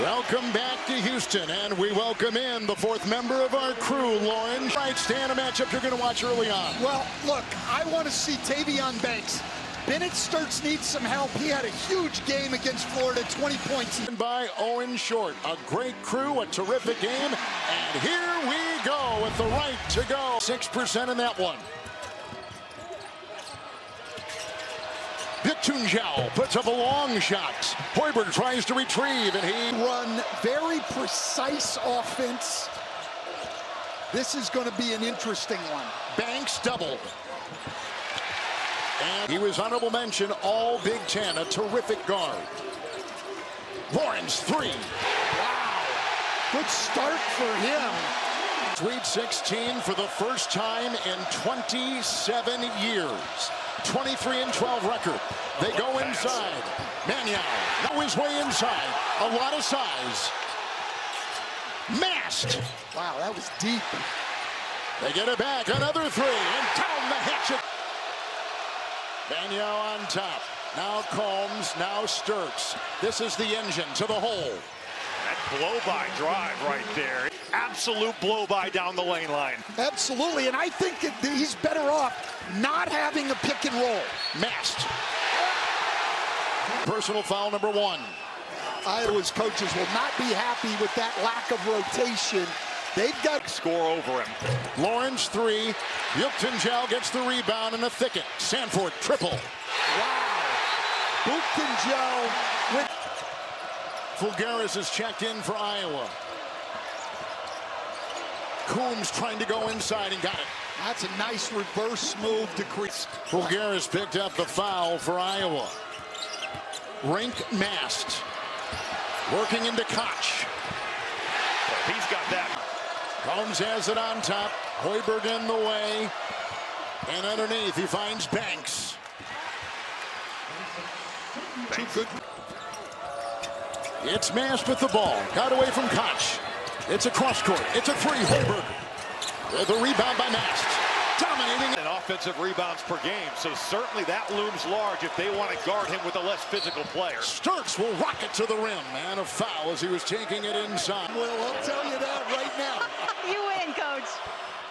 Welcome back to Houston, and we welcome in the fourth member of our crew, Lauren. Right, Stan, a matchup you're going to watch early on. Well, look, I want to see Tavion Banks. Bennett Sturts needs some help. He had a huge game against Florida, 20 points. By Owen Short, a great crew, a terrific game, and here we go with the right to go. 6% in that one. Zhao puts up a long shot. Hoiberg tries to retrieve, and he run very precise offense. This is going to be an interesting one. Banks doubled. And he was honorable mention all Big Ten, a terrific guard. Lawrence, three. Wow. Good start for him. Sweet 16 for the first time in 27 years. 23-12 record. They go inside. Maniau now his way inside. A lot of size. Mast. Wow, that was deep. They get it back. Another three. And down the hatchet. Maniau on top. Now Combs. Now Sturts. This is the engine to the hole. That blow-by drive right there. Absolute blow-by down the lane line. Absolutely, and I think that he's better off not having a pick and roll. Mast. Personal foul number one. Iowa's coaches will not be happy with that lack of rotation. They've got to score over him. Lawrence, three. Zhao gets the rebound in a thicket. Sanford, triple. Wow. Zhao with... Fulgaris is checked in for Iowa. Coombs trying to go inside and got it. That's a nice reverse move to crease. Fulgaris picked up the foul for Iowa. Rink Mast. Working into Koch. He's got that. Combs has it on top. Hoiberg in the way. And underneath he finds Banks. Too good. It's Mast with the ball. Got away from Koch. It's a cross court. It's a three. Hoiberg with a rebound by Mast. Dominating. And offensive rebounds per game. So certainly that looms large if they want to guard him with a less physical player. Sturts will rock it to the rim. And a foul as he was taking it inside. Well, I'll tell you that right now. You win, Coach.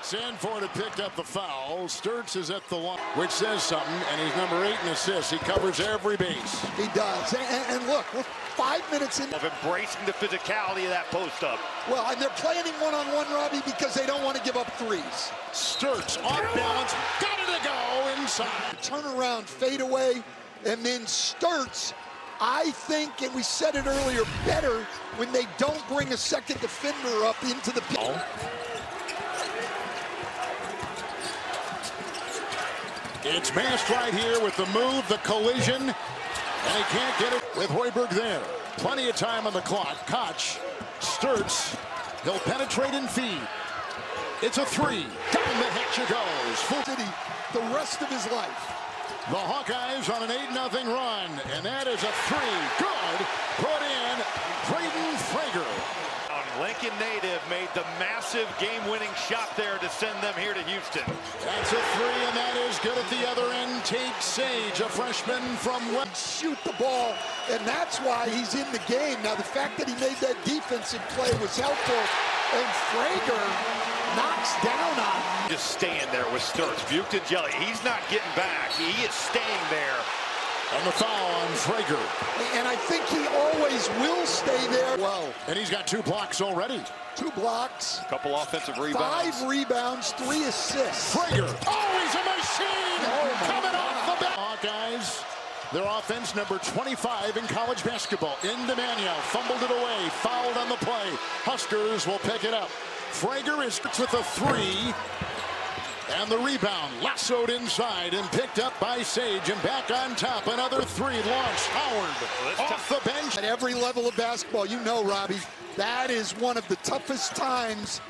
Sanford had picked up the foul. Sturts is at the line, which says something, and he's number 8 in assists. He covers every base. He does. And look, we're 5 minutes in. Of embracing the physicality of that post-up. Well, and they're playing one-on-one, Robbie, because they don't want to give up threes. Sturts off balance. Got it to go inside. Turn around, fade away, and then Sturts, I think, and we said it earlier, better when they don't bring a second defender up into the pit. It's Mast right here with the move, the collision, and he can't get it with Hoiberg there. Plenty of time on the clock. Koch, Sturts, he'll penetrate and feed. It's a three. Down the hatch it goes. Full City the rest of his life. The Hawkeyes on an 8-0 run, and that is a three. Good. Put in. Braden Frager. Lincoln native made the massive game-winning shot there to send them here to Houston. That's a three, and that is good at the other end. Tate Sage, a freshman from West. Shoot the ball, and that's why he's in the game. Now, the fact that he made that defensive play was helpful, and Frager knocks down on him. Just staying there with Sturts. Jelly, he's not getting back. He is staying there. And the foul on Frager. And I think he always will stay there. Well, and he's got 2 blocks already. 2 blocks. A couple offensive rebounds. 5 rebounds, 3 assists. Frager. Oh, he's a machine! Coming off the back. Hawkeyes, their offense number 25 in college basketball. Into Maniau. Fumbled it away. Fouled on the play. Huskers will pick it up. Frager is with a 3. And the rebound lassoed inside and picked up by Sage, and back on top. Another 3 launched. Howard off the bench. At every level of basketball, you know, Robbie, that is one of the toughest times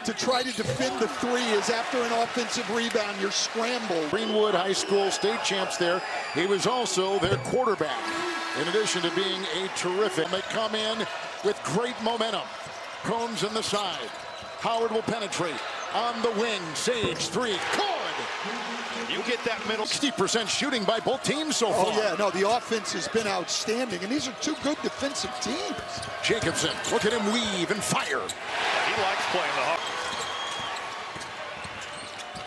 to try to defend the 3 is after an offensive rebound. You're scrambled. Greenwood High School state champs there. He was also their quarterback, in addition to being a terrific. They come in with great momentum. Combs on the side. Howard will penetrate. On the wing, Sage, 3, good! You get that middle. 60% shooting by both teams so far. Oh, yeah, no, the offense has been outstanding, and these are two good defensive teams. Jacobson, look at him weave and fire. He likes playing the hard.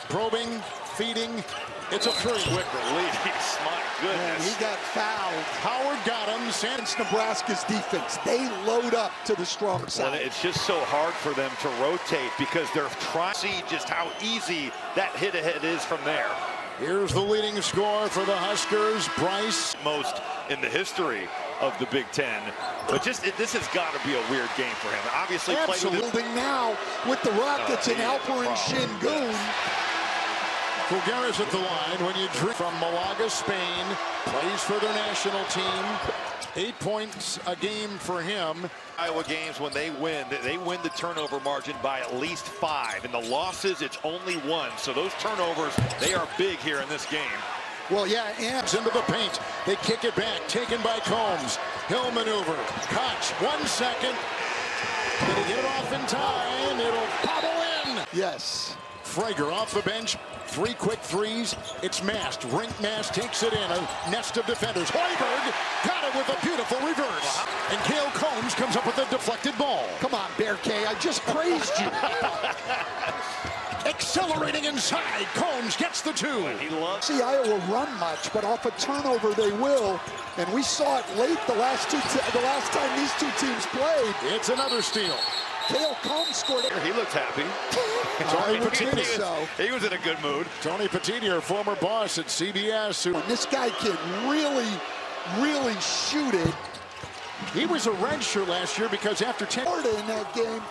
Probing, feeding, it's a three. Quick release, my And goodness. he got fouled. Howard got him. It's Nebraska's defense. They load up to the strong Well, side. it's just so hard for them to rotate because they're trying to see just how easy that hit ahead is from there. Here's the leading scorer for the Huskers, Bryce. Most in the history of the Big Ten. But just this has got to be a weird game for him. Obviously, played with Building now with the Rockets and Alper and Şengün. Fulgaris at the line when you drink from Malaga, Spain, plays for their national team. 8 points a game for him. Iowa games, when they win the turnover margin by at least 5. In the losses, it's only 1. So those turnovers, they are big here in this game. Well, yeah, and Into the paint. They kick it back. Taken by Combs. Hill maneuver. Koch, 1 second. Did he get it off in time? It'll bobble in. yes. Frager off the bench. 3 quick threes. It's Mast. Rink Mast takes it in. A nest of defenders. Hoiberg got it with a beautiful reverse. And Cale Combs comes up with a deflected ball. Come on, Bear K, I just praised you. Accelerating inside. Combs gets the 2. He loves. See Iowa run much, but off a turnover they will. And we saw it late the last time these two teams played. It's another steal. Cale Combs scored it. He looked happy. I would think so. He was in a good mood. Tony Petitti, our former boss at CBS. Who This guy can really, really shoot it. he was a redshirt last year because after 10. Florida in that game.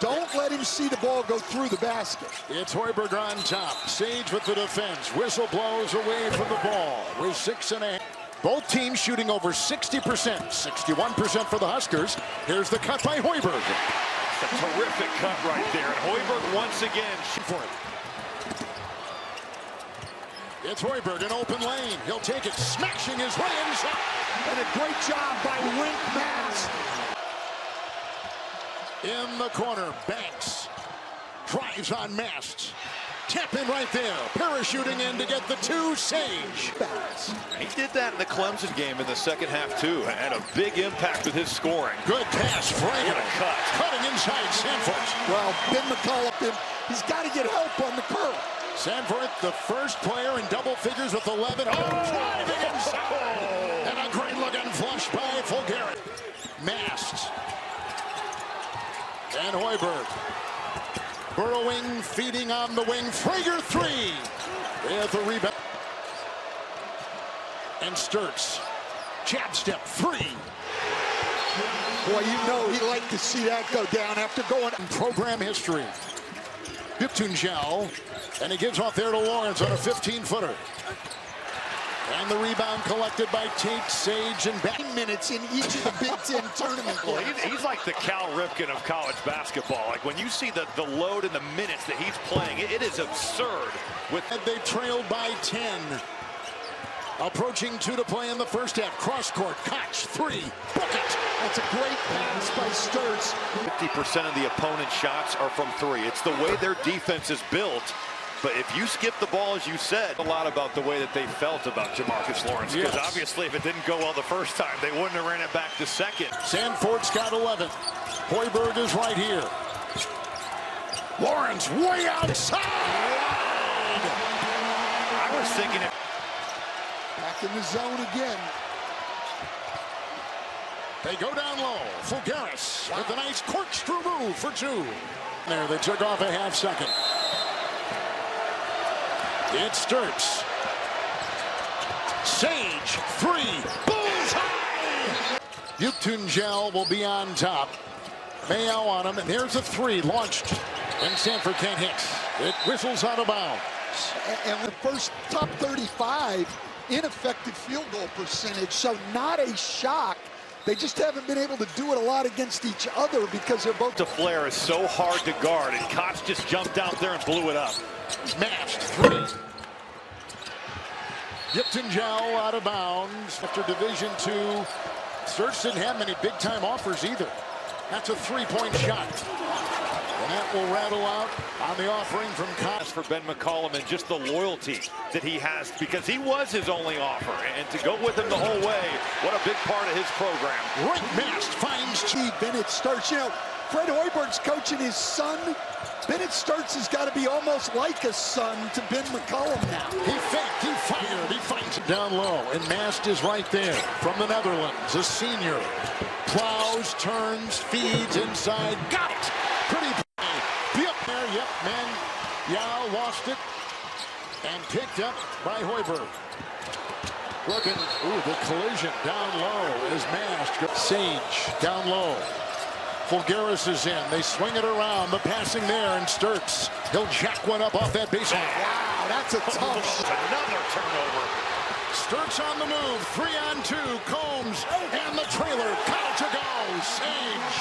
Don't let him see the ball go through the basket. It's Hoiberg on top. Sage with the defense. Whistle blows away from the ball with 6.5. Both teams shooting over 60%. 61% for the Huskers. Here's the cut by Hoiberg. A terrific cut right there. And Hoiberg once again. For it. It's Hoiberg in open lane. He'll take it, smashing his way inside. And a great job by Rink Mast. In the corner, Banks drives on Mast. Tap in right there. Parachuting in to get the 2, Sage. He did that in the Clemson game in the second half, too. Had a big impact with his scoring. Good pass, Frank. What a cut. Cutting inside Sanford. Well, Ben McCullough, he's got to get help on the curve. Sanford, the first player in double figures with 11. Oh, driving inside. And a great looking flush by Fulgaris. Mast. And Hoiberg. Burrowing, feeding on the wing. Frager 3. With a rebound. And Sturts. Jab step 3. Boy, you know he'd like to see that go down after going. Program history. Butunjel. And he gives off there to Lawrence on a 15-footer. And the rebound collected by Tate, Sage, and back. Minutes in each of the Big Ten tournament Well, games. he's like the Cal Ripken of college basketball. Like when you see the load and the minutes that he's playing, it is absurd. They trailed by 10. Approaching 2 to play in the first half. Cross court, Koch, 3. Bucket. That's a great pass by Sturts. 50% of the opponent's shots are from 3. It's the way their defense is built. But if you skip the ball, as you said, a lot about the way that they felt about Jamarcus Lawrence. Because obviously, if it didn't go well the first time, they wouldn't have ran it back the second. Sanford's got 11. Hoiberg is right here. Lawrence way outside. I was thinking it. Back in the zone again. They go down low. Fulgaris with a nice corkscrew move for 2. There, they took off a half second. It Sturts. Sage, 3. Bullseye! Butunjel will be on top. Mayo on him, and there's a 3 launched. And Sanford can't hit. It whistles out of bounds. And the first top 35 ineffective field goal percentage, so not a shock. They just haven't been able to do it a lot against each other because they're both. The flare is so hard to guard, and Koch just jumped out there and blew it up. Matched 3. Butunjel out of bounds after Division II. Sturts didn't have many big-time offers either. That's a 3-point shot. And that will rattle out on the offering from Cox. For Ben McCollum and just the loyalty that he has, because he was his only offer, and to go with him the whole way, what a big part of his program. Right Mast finds Bennett Starks. You know, Fred Hoiberg's coaching his son. Bennett Starks has got to be almost like a son to Ben McCollum now. He faked, he fired, he finds it down low, and Mast is right there from the Netherlands, a senior. Plows, turns, feeds inside, got it. Pretty play. Be up there, yep, man. Yao lost it and picked up by Hoiberg. Looking, ooh, the collision down low is Mast. Sage down low. Fulgaris is in. They swing it around. The passing there, and Sturts. He'll jack one up off that baseline. Wow, that's a tough shot. Another turnover. Sturts on the move. 3-on-2. Combs and the trailer. Got it to go. Sage.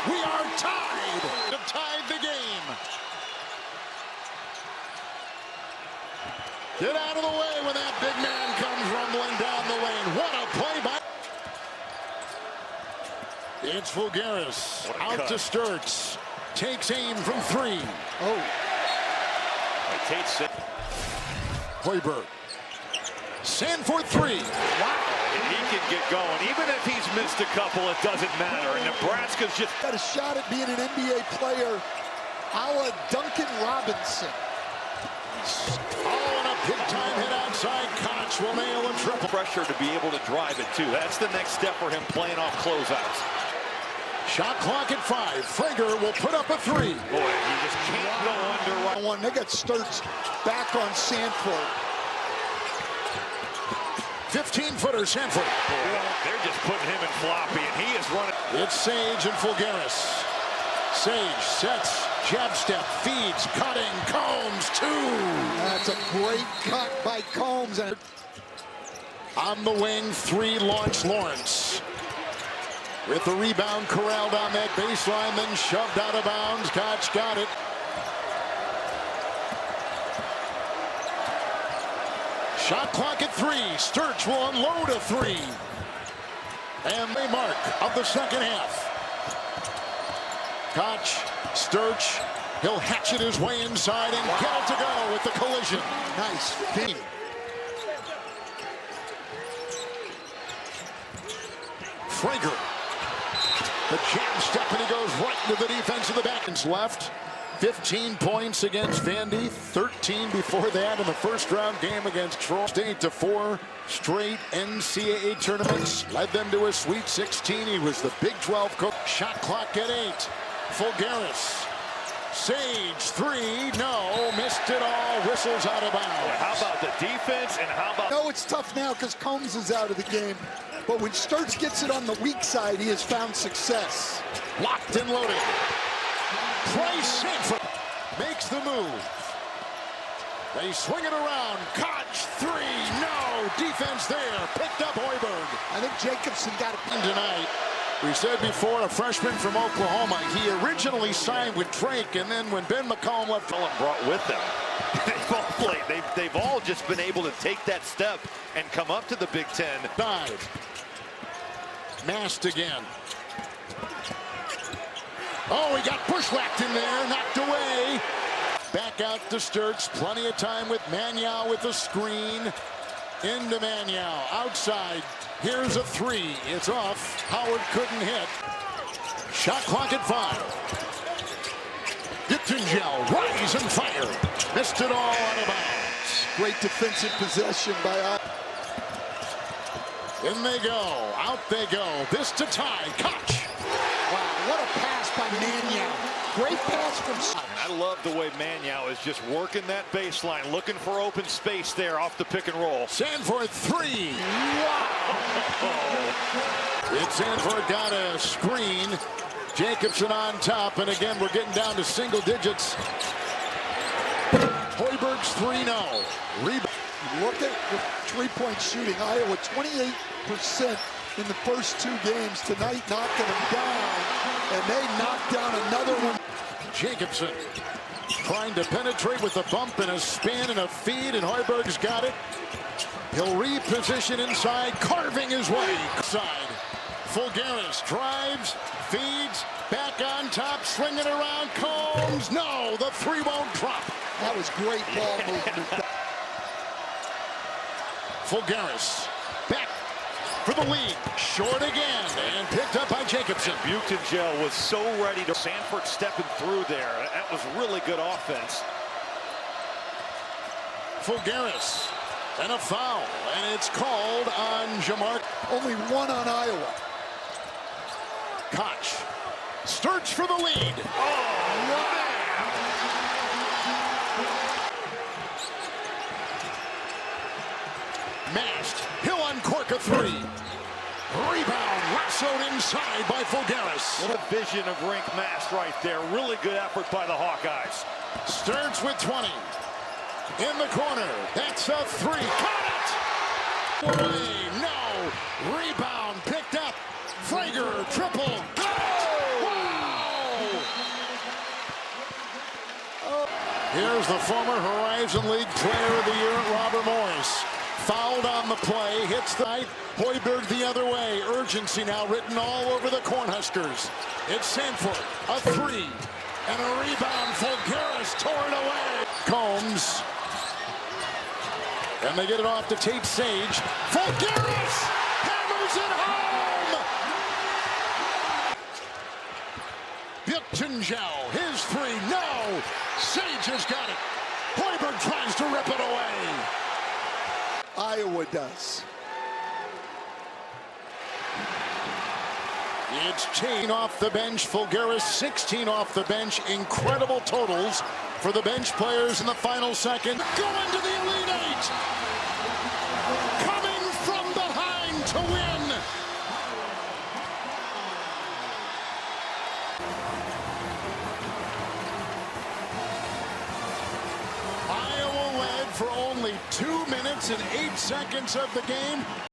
We are tied. Have tied the game. Get out of the way when that big man comes rumbling down the lane. What a play by... It's Fulgaris out to Sturts. Takes aim from 3. Oh. Hoiberg. Sanford 3. Wow. And he can get going. Even if he's missed a couple, it doesn't matter. And Nebraska's just got a shot at being an NBA player a la Duncan Robinson. Oh, and a big-time hit outside. Koch will nail a triple. pressure to be able to drive it, too. That's the next step for him, playing off closeouts. Shot clock at 5. Frager will put up a 3. Boy, you just can't go under one. They got Sturts back on Sanford. 15-footer Sanford. Boy, they're just putting him in floppy, and he is running. It's Sage and Fulgaris. Sage sets, jab step, feeds, cutting, Combs, 2. That's a great cut by Combs. And on the wing, 3 launch Lawrence. With the rebound corralled on that baseline, then shoved out of bounds. Koch got it. Shot clock at 3. Sturts will unload a 3. And the mark of the second half. Koch, Sturts, he'll hatchet his way inside and get it to go with the collision. Nice. Frager. The jab step, and he goes right into the defense of the back. Left. 15 points against Vandy. 13 before that in the first round game against Troy State to 4 straight NCAA tournaments. Led them to a Sweet 16. He was the Big 12 coach. Shot clock at 8. Fulgaris. Sage 3. No, missed it all. Whistles out of bounds. How about the defense, and how about... No, it's tough now because Combs is out of the game. But when Sturts gets it on the weak side, he has found success. Locked and loaded. Price Sanford makes the move. They swing it around. Koch 3. No. Defense there. Picked up Hoiberg. I think Jacobson got it Tonight. We said before, a freshman from Oklahoma. He originally signed with Drake, and then when Ben McCollum left, brought with them. They've all just been able to take that step and come up to the Big Ten. Dive. Mast again. Oh, he got bushwhacked in there, knocked away. Back out to Sturts. Plenty of time with Maniau with the screen. Into Maniau. Outside. Here's a 3. It's off. Howard couldn't hit. Shot clock at 5. Gittengel. Rise and fire. Missed it all out of bounds. Great defensive possession by... In they go. Out they go. This to tie. Koch. Wow, what a pass by Maniau. Great pass from... I love the way Maniau is just working that baseline, looking for open space there off the pick and roll. Sanford 3. Wow. It's Sanford got a screen. Jacobson on top, and again, we're getting down to single digits. Hoiberg's 3-0. Rebound. Look at the three-point shooting. Iowa 28% in the first 2 games. Tonight knocking them down, and they knocked down another one. Jacobson trying to penetrate with a bump and a spin and a feed, and Hoiberg's got it. He'll reposition inside, carving his way. Side. Fulgaris drives, feeds, back on top, slinging around, Combs. No, the three won't drop. That was great ball movement. Fulgaris back for the lead. Short again and picked up by Jacobson. Buchengel was so ready to. Sanford stepping through there. That was really good offense. Fulgaris and a foul, and it's called on Jamar. Only one on Iowa. Koch. Sturge for the lead. Oh, wow. Mast. He'll uncork a three. Rebound. Lassoed inside by Fulgaris. What a vision of Rink Mast right there. Really good effort by the Hawkeyes. Sturge with 20. In the corner. That's a three. Got it! Away. No. Rebound picked up. Frager. Triple. Got it! Wow! Here's the former Horizon League Player of the Year, Robert Morris. Fouled on the play. Hits the night. Hoiberg the other way. Urgency now written all over the Cornhuskers. It's Sanford. A three. And a rebound. Fulgaris tore it away. Combs. And they get it off to Tate Sage. Fulgaris hammers it home. Buchengel, his three. No. Sage has got it. Hoiberg tries to rip it away. Iowa does. It's 10 off the bench. Fulgaris 16 off the bench. Incredible totals for the bench players in the final second. Going to the Elite Eight. Coming from behind to win. Iowa led for only 2 minutes and 8 seconds of the game.